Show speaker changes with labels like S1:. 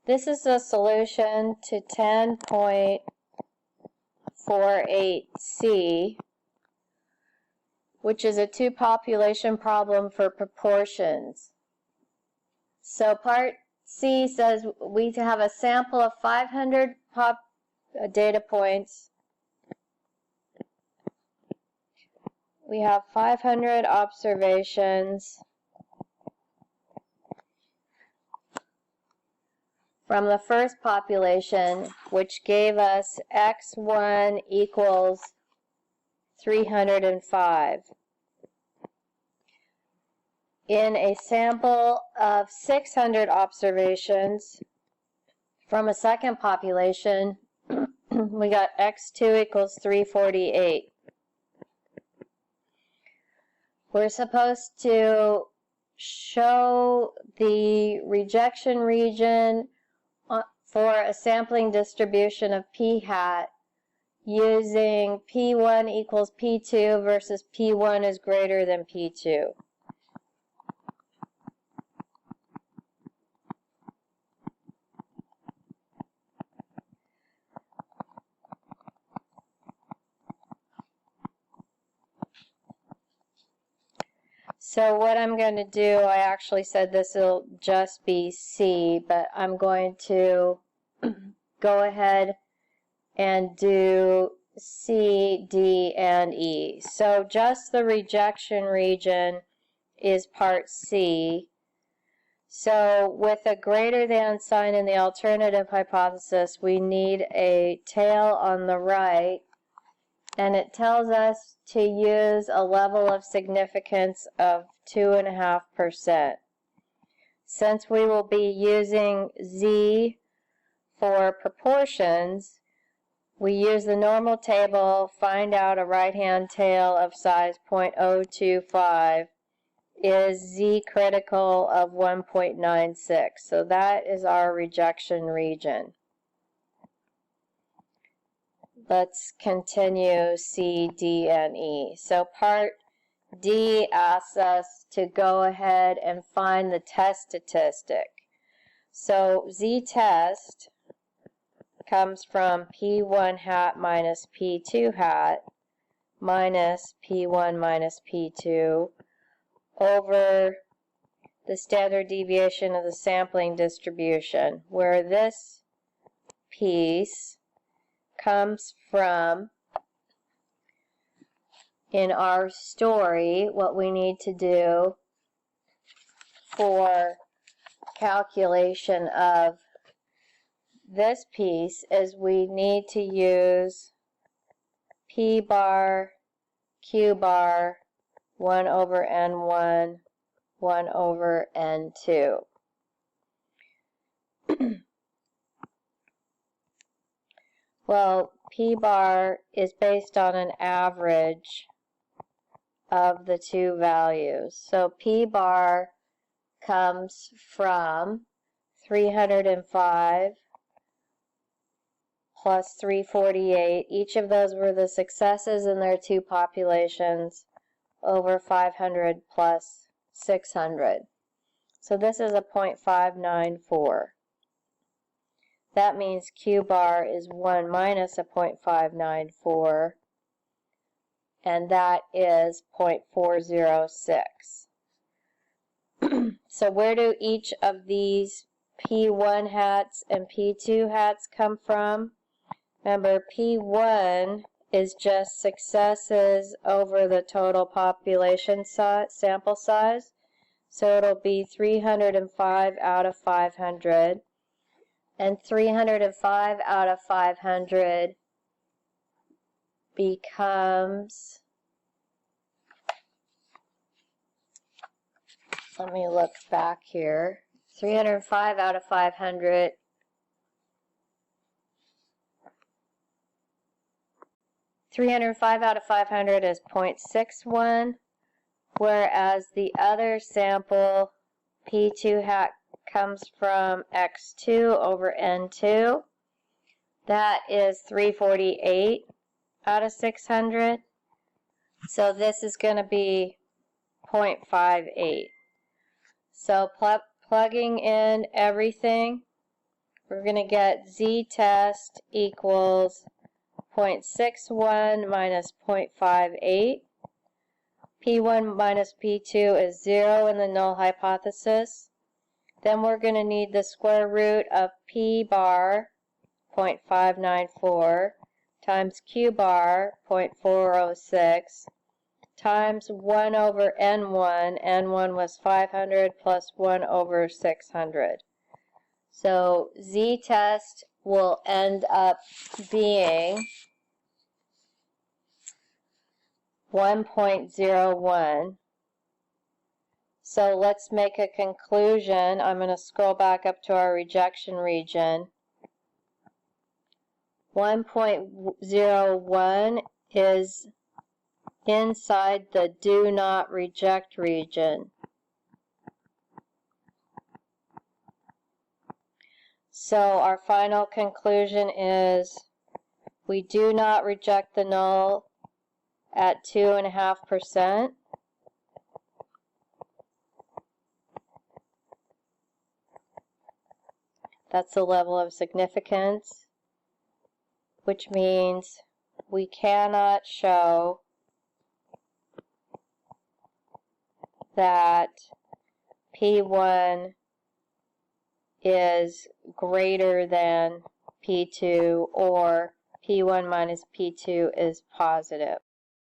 S1: This is a solution to 10.48c, which is a two-population problem for proportions. So part C says we have a sample of 500 data points. We have 500 observations from the first population, which gave us x1 equals 305. In a sample of 600 observations from a second population, we got x2 equals 348. We're supposed to show the rejection region for a sampling distribution of p hat using p1 equals p2 versus p1 is greater than p2. So what I'm going to do, I actually said this will just be C, but I'm going to go ahead and do C, D, and E. So just the rejection region is part C. So with a greater than sign in the alternative hypothesis, we need a tail on the right, and it tells us to use a level of significance of 2.5%. Since we will be using Z for proportions, we use the normal table, find out a right-hand tail of size 0.025 is Z critical of 1.96. So that is our rejection region. Let's continue C, D, and E. So part D asks us to go ahead and find the test statistic. So Z test comes from P1 hat minus P2 hat minus P1 minus P2 over the standard deviation of the sampling distribution, where this piece comes from, in our story, what we need to do for calculation of this piece is we need to use P bar, Q bar, 1 over N1, 1 over N2. Well, P bar is based on an average of the two values. So P bar comes from 305 plus 348. Each of those were the successes in their two populations over 500 plus 600. So this is a 0.594. That means Q bar is 1 minus a 0.594, and that is 0.406. So where do each of these P1 hats and P2 hats come from? Remember, P1 is just successes over the total population sample size. So it'll be 305 out of 500. And 305 out of 500 becomes, let me look back here, 305 out of 500 is 0.61, whereas the other sample, P2 hat, comes from X2 over N2. That is 348 out of 600. So this is going to be 0.58. So plugging in everything, we're going to get z-test equals 0.61 minus 0.58. P1 minus P2 is 0 in the null hypothesis. Then we're going to need the square root of P bar, 0.594, times Q bar, 0.406, times 1 over N1. N1 was 500 plus 1 over 600. So z-test will end up being 1.01. So let's make a conclusion. I'm going to scroll back up to our rejection region. 1.01 is inside the do not reject region. So our final conclusion is we do not reject the null at 2.5%. That's the level of significance, which means we cannot show that P1 is greater than P2 or P1 minus P2 is positive.